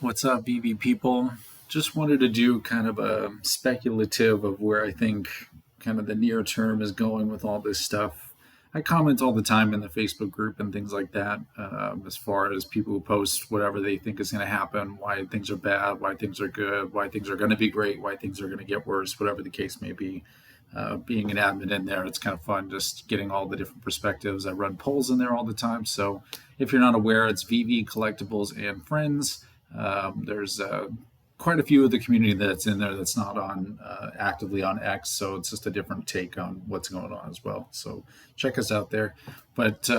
What's up, Veve people? Just wanted to do kind of a speculative of where I think kind of the near term is going with all this stuff. I comment all the time in the Facebook group and things like that, as far as people who post whatever they think is going to happen, why things are bad, why things are good, why things are going to be great, why things are going to get worse, whatever the case may be. Being an admin in there, it's kind of fun just getting all the different perspectives. I run polls in there all the time. So if you're not aware, it's Veve, Collectibles, and Friends. There's quite a few of the community that's in there that's not on actively on X, so it's just a different take on what's going on as well. So check us out there. But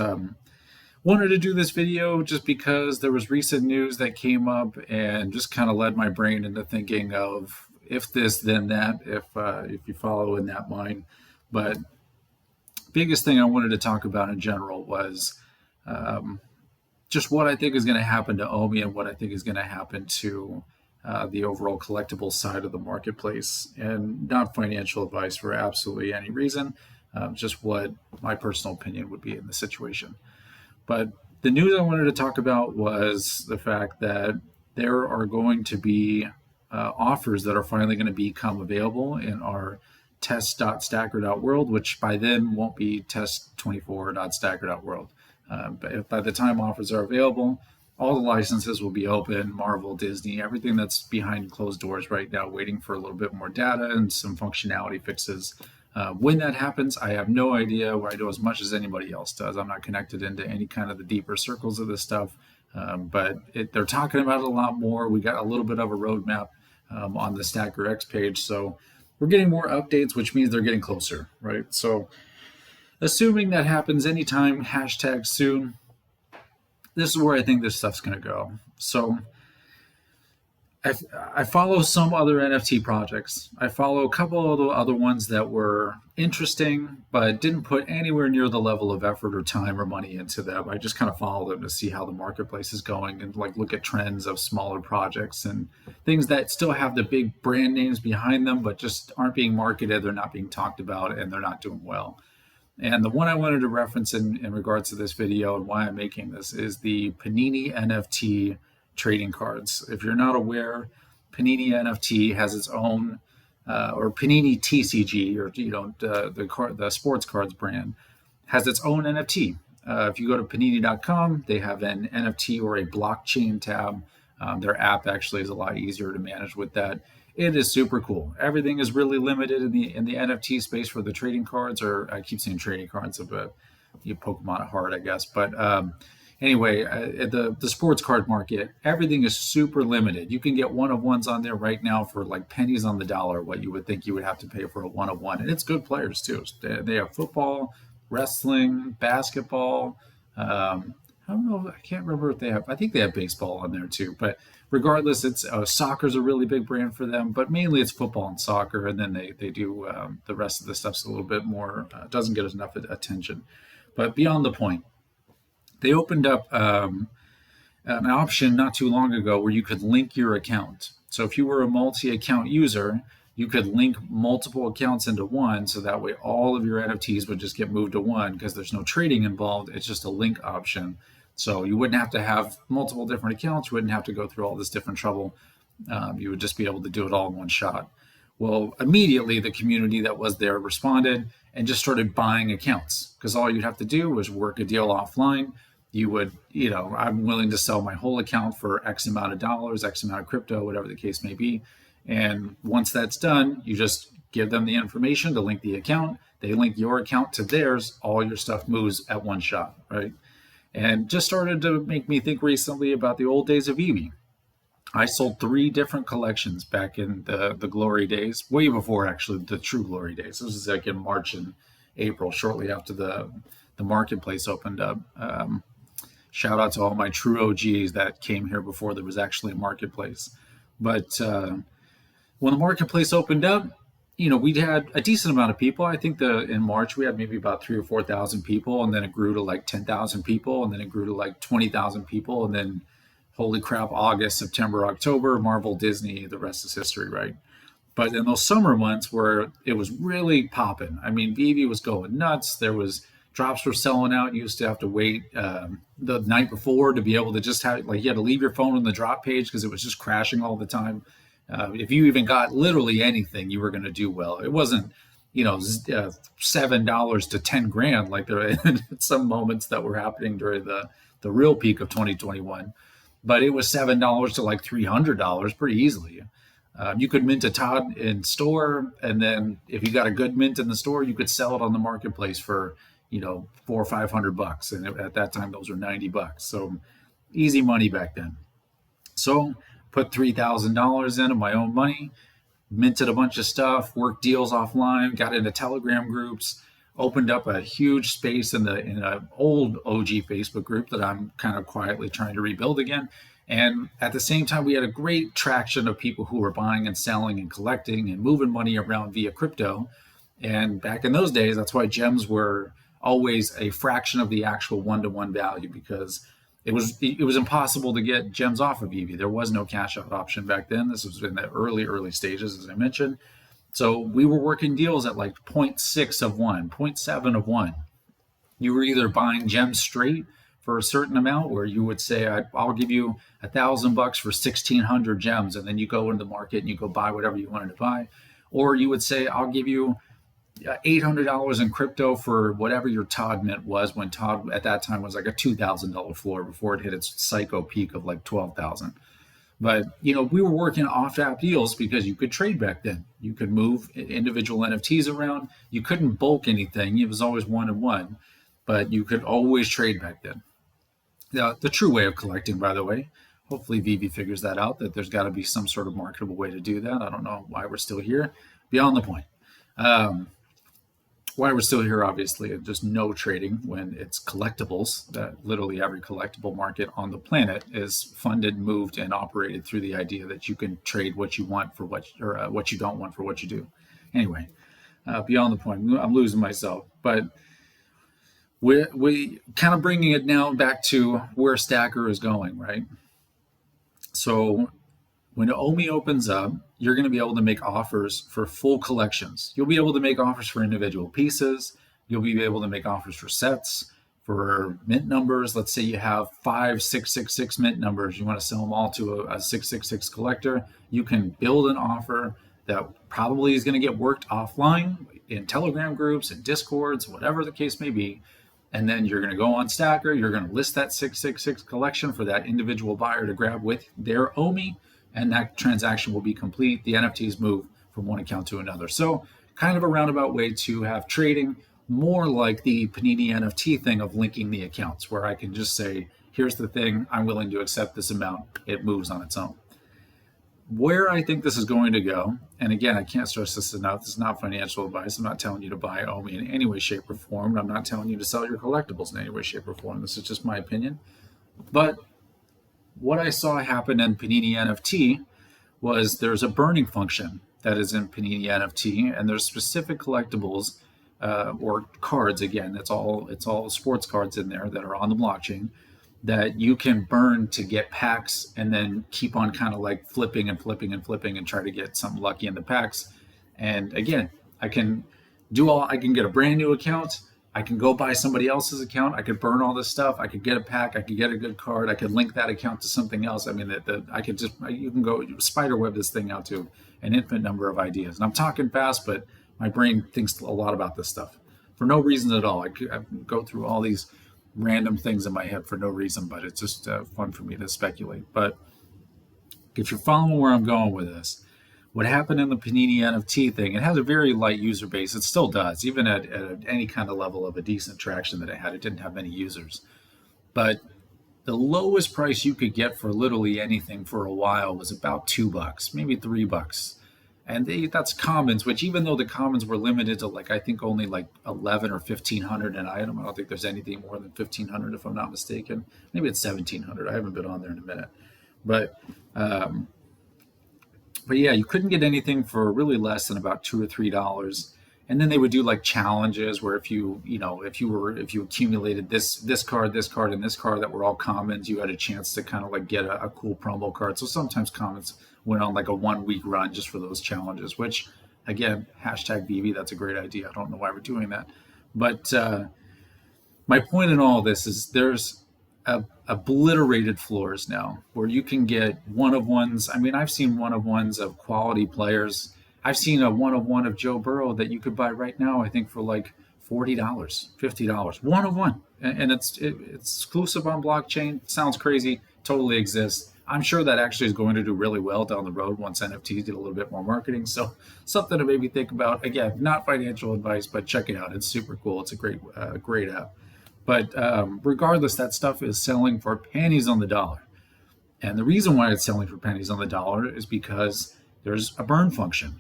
wanted to do this video just because there was recent news that came up and just kind of led my brain into thinking of if this then that, if you follow in that mind. But biggest thing I wanted to talk about in general was just what I think is going to happen to OMI and what I think is going to happen to the overall collectible side of the marketplace, and not financial advice for absolutely any reason, just what my personal opinion would be in the situation. But the news I wanted to talk about was the fact that there are going to be offers that are finally going to become available in our test.stackr.world, which by then won't be test24.stackr.world. But by the time offers are available, all the licenses will be open. Marvel, Disney, everything that's behind closed doors right now, waiting for a little bit more data and some functionality fixes. When that happens, I have no idea. I know as much as anybody else does. I'm not connected into any kind of the deeper circles of this stuff, but they're talking about it a lot more. We got a little bit of a roadmap on the Stackr X page, so we're getting more updates, which means they're getting closer, right? So assuming that happens anytime, hashtag soon, this is where I think this stuff's going to go. So I follow some other NFT projects. I follow a couple of the other ones that were interesting, but didn't put anywhere near the level of effort or time or money into them. I just kind of follow them to see how the marketplace is going and like look at trends of smaller projects and things that still have the big brand names behind them, but just aren't being marketed. They're not being talked about, and they're not doing well. And the one I wanted to reference in regards to this video and why I'm making this is the Panini NFT trading cards. If you're not aware, Panini NFT has its own, or Panini TCG, or the sports cards brand, has its own NFT. If you go to panini.com, they have an NFT or a blockchain tab. Their app actually is a lot easier to manage with that. It is super cool. Everything is really limited in the NFT space for the trading cards, or I keep saying trading cards, but you Pokemon at heart, I guess. But anyway, the sports card market, everything is super limited. You can get one of ones on there right now for like pennies on the dollar, what you would think you would have to pay for a one of one, and it's good players too. They have football, wrestling, basketball. I don't know. I can't remember if they have. I think they have baseball on there too. But regardless, it's soccer's a really big brand for them. But mainly it's football and soccer, and then they do the rest of the stuff's a little bit more. Doesn't get enough attention. But beyond the point, they opened up an option not too long ago where you could link your account. So if you were a multi-account user, you could link multiple accounts into one, so that way all of your NFTs would just get moved to one because there's no trading involved. It's just a link option. So you wouldn't have to have multiple different accounts. You wouldn't have to go through all this different trouble. You would just be able to do it all in one shot. Well, immediately the community that was there responded and just started buying accounts, because all you'd have to do was work a deal offline. You would, I'm willing to sell my whole account for X amount of dollars, X amount of crypto, whatever the case may be. And once that's done, you just give them the information to link the account. They link your account to theirs. All your stuff moves at one shot, right? And just started to make me think recently about the old days of Veve. I sold 3 different collections back in the glory days, way before actually the true glory days. This was like in March and April, shortly after the marketplace opened up. Shout out to all my true OGs that came here before there was actually a marketplace. But when the marketplace opened up, we'd had a decent amount of people. I think in March we had maybe about 3,000 or 4,000 people, and then it grew to like 10,000 people, and then it grew to like 20,000 people, and then holy crap, August, September, October, Marvel, Disney, the rest is history, right? But in those summer months where it was really popping, I mean, Veve was going nuts. There was drops were selling out. You used to have to wait the night before to be able to just have, like, you had to leave your phone on the drop page because it was just crashing all the time. If you even got literally anything, you were going to do well. It wasn't, $7 to 10 grand like there in some moments that were happening during the real peak of 2021, but it was $7 to like $300 pretty easily. You could mint a Todd in store, and then if you got a good mint in the store, you could sell it on the marketplace for, $400 or $500, and at that time those were $90. So easy money back then. So put $3,000 in of my own money, minted a bunch of stuff, worked deals offline, got into Telegram groups, opened up a huge space in an old OG Facebook group that I'm kind of quietly trying to rebuild again. And at the same time, we had a great traction of people who were buying and selling and collecting and moving money around via crypto. And back in those days, that's why gems were always a fraction of the actual one-to-one value, because it was impossible to get gems off of Veve. There was no cash out option back then. This was in the early stages, as I mentioned. So we were working deals at like 0.6 of 1, 0.7 of 1. You were either buying gems straight for a certain amount, where you would say, I'll give you $1,000 for 1,600 gems, and then you go into the market and you go buy whatever you wanted to buy. Or you would say, I'll give you $800 in crypto for whatever your Todd mint was, when Todd at that time was like a $2,000 floor before it hit its psycho peak of like 12,000. But, we were working off-app deals because you could trade back then. You could move individual NFTs around. You couldn't bulk anything. It was always one-on-one, but you could always trade back then. Now, the true way of collecting, by the way, hopefully Veve figures that out, that there's got to be some sort of marketable way to do that. I don't know why we're still here. Beyond the point. Why we're still here, obviously, just no trading when it's collectibles, that literally every collectible market on the planet is funded, moved, and operated through the idea that you can trade what you want for what you don't want for what you do. Anyway, beyond the point, I'm losing myself, but we kind of bringing it now back to where Stackr is going, right? So when OMI opens up, you're going to be able to make offers for full collections. You'll be able to make offers for individual pieces. You'll be able to make offers for sets, for mint numbers. Let's say you have 5 666 mint numbers. You want to sell them all to a 666 collector. You can build an offer that probably is going to get worked offline in Telegram groups and Discords, whatever the case may be. And then you're going to go on Stackr. You're going to list that 666 collection for that individual buyer to grab with their OMI. And that transaction will be complete. The NFTs move from one account to another. So kind of a roundabout way to have trading, more like the Panini NFT thing of linking the accounts, where I can just say, here's the thing, I'm willing to accept this amount. It moves on its own. Where I think this is going to go, and again, I can't stress this enough, this is not financial advice. I'm not telling you to buy OMI in any way, shape, or form. I'm not telling you to sell your collectibles in any way, shape, or form. This is just my opinion. But what I saw happen in Panini NFT was there's a burning function that is in Panini NFT, and there's specific collectibles or cards. Again, it's all sports cards in there that are on the blockchain that you can burn to get packs, and then keep on kind of like flipping and try to get something lucky in the packs. And again, I can get a brand new account. I can go buy somebody else's account. I could burn all this stuff. I could get a pack. I could get a good card. I could link that account to something else. I mean, you can go spiderweb this thing out to an infinite number of ideas. And I'm talking fast, but my brain thinks a lot about this stuff for no reason at all. I go through all these random things in my head for no reason, but it's just fun for me to speculate. But if you're following where I'm going with this, what happened in the Panini NFT thing, it has a very light user base. It still does, even at any kind of level of a decent traction that it had. It didn't have many users. But the lowest price you could get for literally anything for a while was about $2, maybe $3. And that's commons, which even though the commons were limited to I think only like 11 or 1,500 an item. I don't think there's anything more than 1,500 if I'm not mistaken. Maybe it's 1,700. I haven't been on there in a minute. But yeah, you couldn't get anything for really less than about $2 or $3. And then they would do like challenges where if you accumulated this card, and this card that were all commons, you had a chance to kind of like get a cool promo card. So sometimes commons went on like a 1 week run just for those challenges, which again, #Veve, that's a great idea. I don't know why we're doing that. But My point in all this is there's obliterated floors now where you can get one of ones. I mean, I've seen one of ones of quality players. I've seen a one of one of Joe Burrow that you could buy right now, I think, for like $40, $50. One of one. And it's exclusive on blockchain. Sounds crazy, totally exists. I'm sure that actually is going to do really well down the road once NFTs get a little bit more marketing. So something to maybe think about. Again, not financial advice, but check it out. It's super cool. It's a great app. But regardless, that stuff is selling for pennies on the dollar. And the reason why it's selling for pennies on the dollar is because there's a burn function.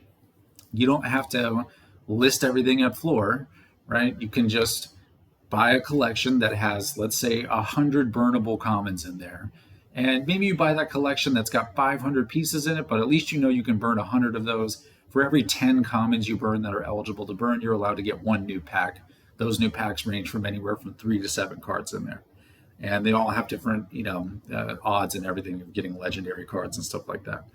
You don't have to list everything at floor, right? You can just buy a collection that has, let's say, 100 burnable commons in there. And maybe you buy that collection that's got 500 pieces in it, but at least you know you can burn 100 of those. For every 10 commons you burn that are eligible to burn, you're allowed to get one new pack. Those new packs range from anywhere from 3 to 7 cards in there. And they all have different, odds and everything of getting legendary cards and stuff like that.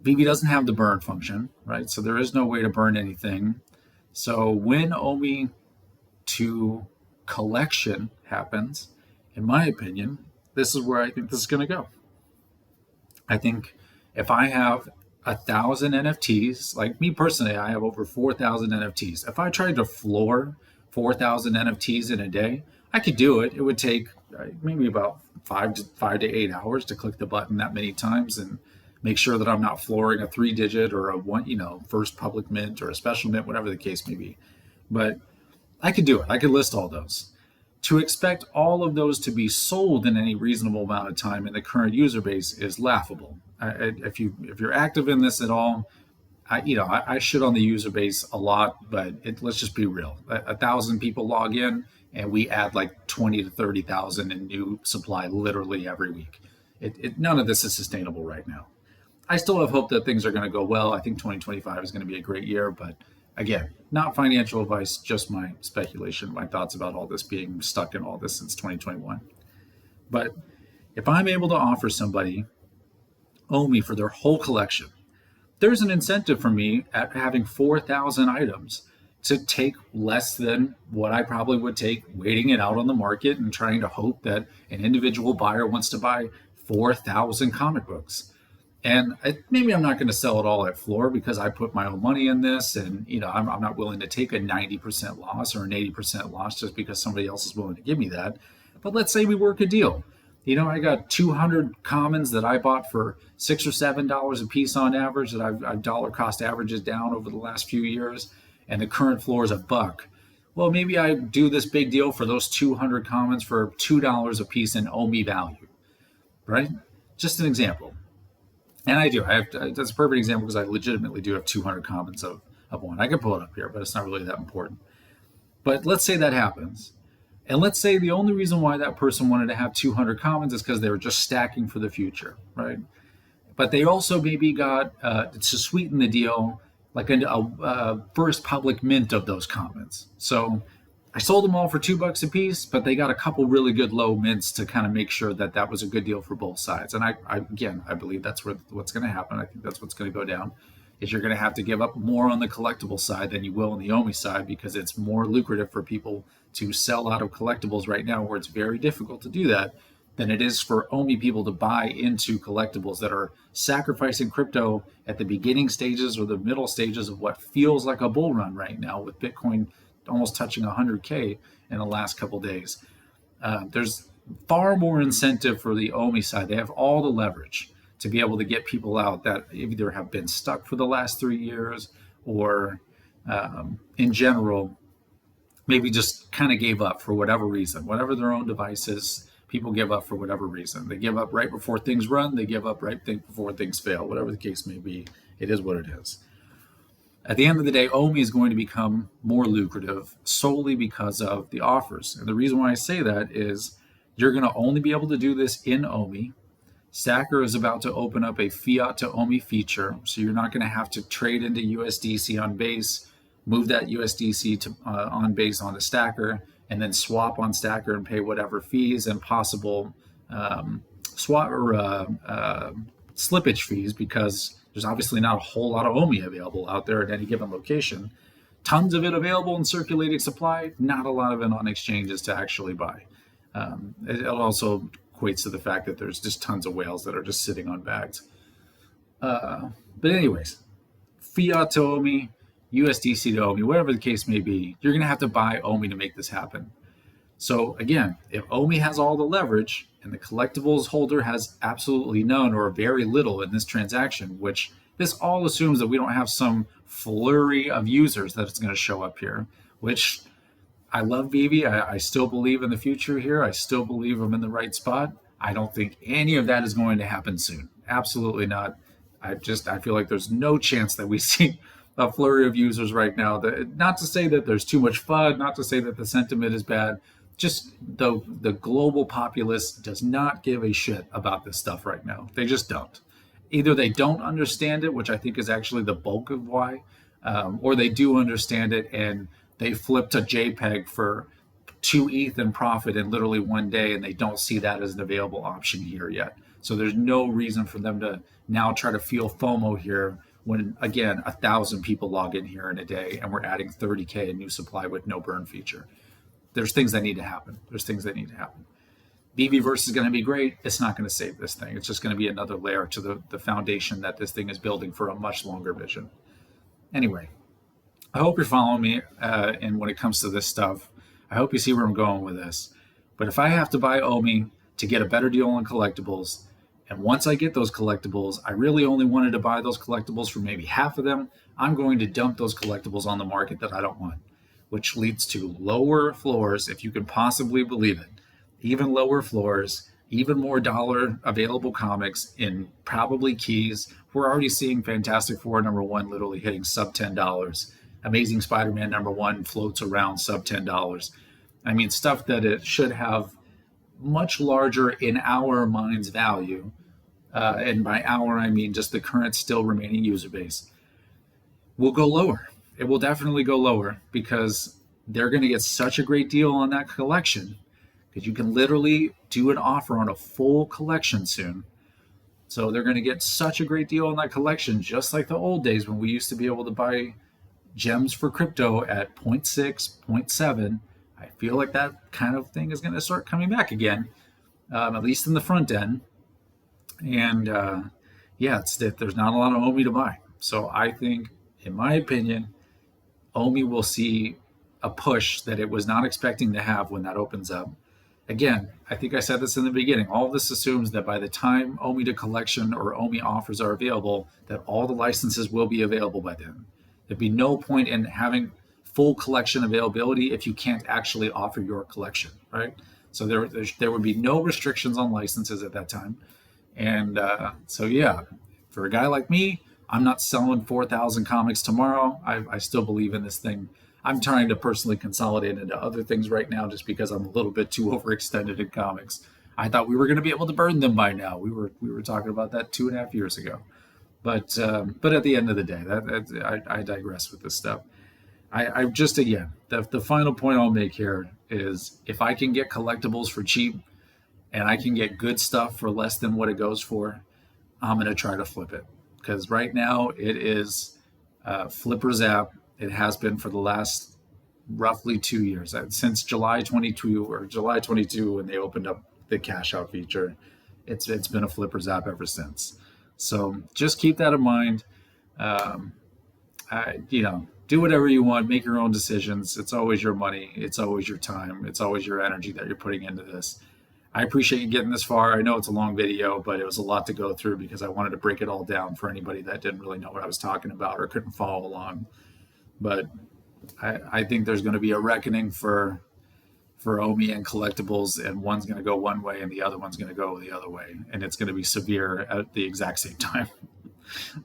Veve doesn't have the burn function, right? So there is no way to burn anything. So when OMI to collection happens, in my opinion, this is where I think this is going to go. I think if I have 1,000 NFTs, like me personally, I have over 4,000 NFTs. If I tried to floor 4,000 NFTs in a day, I could do it. It would take maybe about 5 to 8 hours to click the button that many times and make sure that I'm not flooring a 3-digit or a one, first public mint or a special mint, whatever the case may be. But I could do it. I could list all those. To expect all of those to be sold in any reasonable amount of time in the current user base is laughable. If you're active in this at all, I shit on the user base a lot, but let's just be real. 1,000 people log in, and we add like 20 to 30,000 in new supply literally every week. None of this is sustainable right now. I still have hope that things are going to go well. I think 2025 is going to be a great year, but again, not financial advice, just my speculation, my thoughts about all this, being stuck in all this since 2021. But if I'm able to offer somebody OMI for their whole collection, there's an incentive for me at having 4,000 items to take less than what I probably would take waiting it out on the market and trying to hope that an individual buyer wants to buy 4,000 comic books. And maybe I'm not going to sell it all at floor because I put my own money in this, and I'm not willing to take a 90% loss or an 80% loss just because somebody else is willing to give me that. But let's say we work a deal. I got 200 commons that I bought for $6 or $7 a piece on average that I've dollar cost averages down over the last few years, and the current floor is $1. Well, maybe I do this big deal for those 200 commons for $2 a piece in OMI value, right? Just an example. And I do. That's a perfect example because I legitimately do have 200 commons of one. I can pull it up here, but it's not really that important. But let's say that happens. And let's say the only reason why that person wanted to have 200 commons is because they were just stacking for the future, right? But they also maybe got, to sweeten the deal, like a first public mint of those commons. So I sold them all for $2 a piece, but they got a couple really good low mints to kind of make sure that that was a good deal for both sides. And I believe that's what's going to happen. I think that's what's going to go down, is you're going to have to give up more on the collectible side than you will on the OMI side because it's more lucrative for people to sell out of collectibles right now, where it's very difficult to do that, than it is for OMI people to buy into collectibles that are sacrificing crypto at the beginning stages or the middle stages of what feels like a bull run right now, with Bitcoin almost touching 100K in the last couple of days. There's far more incentive for the OMI side. They have all the leverage to be able to get people out that either have been stuck for the last 3 years or in general maybe just kind of gave up for whatever reason, whatever their own devices. People give up for whatever reason. They give up right before things run. They give up right before things fail. Whatever the case may be, it is what it is. At the end of the day, OMI is going to become more lucrative solely because of the offers. And the reason why I say that is you're going to only be able to do this in OMI. Stackr is about to open up a fiat to OMI feature, so you're not going to have to trade into USDC on Base, move that USDC to on Base onto Stackr, and then swap on Stackr and pay whatever fees and possible swap or slippage fees, because there's obviously not a whole lot of OMI available out there at any given location. tons of it available in circulating supply, not a lot of it on exchanges to actually buy. It also equates to the fact that there's just tons of whales that are just sitting on bags. But anyways, fiat to OMI, USDC to OMI, whatever the case may be, you're going to have to buy OMI to make this happen. So again, if OMI has all the leverage and the collectibles holder has absolutely none or very little in this transaction, which this all assumes that we don't have some flurry of users that it's going to show up here, which I love Veve. I still believe in the future here. I still believe I'm in the right spot. I don't think any of that is going to happen soon. Absolutely not. I feel like there's no chance that we see a flurry of users right now. Not to say that there's too much FUD, not to say that the sentiment is bad. Just the global populace does not give a shit about this stuff right now. They just don't. Either they don't understand it, which I think is actually the bulk of why, or they do understand it and they flipped a JPEG for 2 ETH in profit in literally one day, and they don't see that as an available option here yet. So there's no reason for them to now try to feel FOMO here when, again, 1,000 people log in here in a day and we're adding 30K in new supply with no burn feature. There's things that need to happen. Veveverse is going to be great. It's not going to save this thing. It's just going to be another layer to the foundation that this thing is building for a much longer vision. Anyway, I hope you're following me and when it comes to this stuff. I hope you see where I'm going with this. But if I have to buy OMI to get a better deal on collectibles, and once I get those collectibles, I really only wanted to buy those collectibles for maybe half of them, I'm going to dump those collectibles on the market that I don't want, which leads to lower floors, if you can possibly believe it. Even lower floors, even more dollar available comics in probably keys. We're already seeing Fantastic Four #1 literally hitting sub $10. Amazing Spider-Man #1 floats around sub $10. I mean, stuff that it should have much larger in our minds value. And by our, I mean just the current still remaining user base, will go lower. It will definitely go lower because they're going to get such a great deal on that collection because you can literally do an offer on a full collection soon. So they're going to get such a great deal on that collection, just like the old days when we used to be able to buy gems for crypto at 0.6, 0.7. I feel like that kind of thing is going to start coming back again, at least in the front end. And there's not a lot of OMI to buy. So I think, in my opinion, OMI will see a push that it was not expecting to have when that opens up. Again, I think I said this in the beginning. All of this assumes that by the time OMI to collection or OMI offers are available, that all the licenses will be available by then. There'd be no point in having full collection availability if you can't actually offer your collection, right? So there would be no restrictions on licenses at that time. And for a guy like me, I'm not selling 4,000 comics tomorrow. I still believe in this thing. I'm trying to personally consolidate into other things right now just because I'm a little bit too overextended in comics. I thought we were going to be able to burn them by now. We were talking about that 2.5 years ago. But at the end of the day, I digress with this stuff. I just, again, the final point I'll make here is if I can get collectibles for cheap and I can get good stuff for less than what it goes for, I'm going to try to flip it. Because right now it is flipper zap. It has been for the last roughly 2 years. Since July 22 when they opened up the cash out feature, it's been a flipper zap ever since. So just keep that in mind. Do whatever you want, make your own decisions. It's always your money. It's always your time. It's always your energy that you're putting into this. I appreciate you getting this far. I know it's a long video, but it was a lot to go through because I wanted to break it all down for anybody that didn't really know what I was talking about or couldn't follow along. But I think there's going to be a reckoning for OMI and collectibles, and one's going to go one way and the other one's going to go the other way. And it's going to be severe at the exact same time.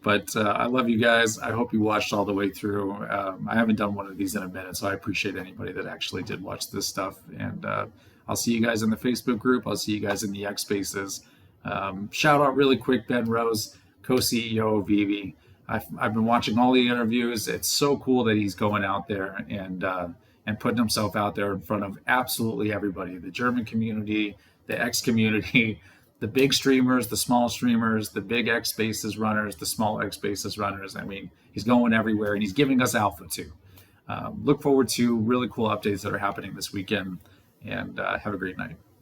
But I love you guys. I hope you watched all the way through. I haven't done one of these in a minute, so I appreciate anybody that actually did watch this stuff. And I'll see you guys in the Facebook group. I'll see you guys in the X Spaces. Shout out really quick, Ben Rose, co-CEO of Veve. I've been watching all the interviews. It's so cool that he's going out there and putting himself out there in front of absolutely everybody, the German community, the X community, the big streamers, the small streamers, the big X Spaces runners, the small X Spaces runners. I mean, he's going everywhere and he's giving us alpha too. look forward to really cool updates that are happening this weekend, and have a great night.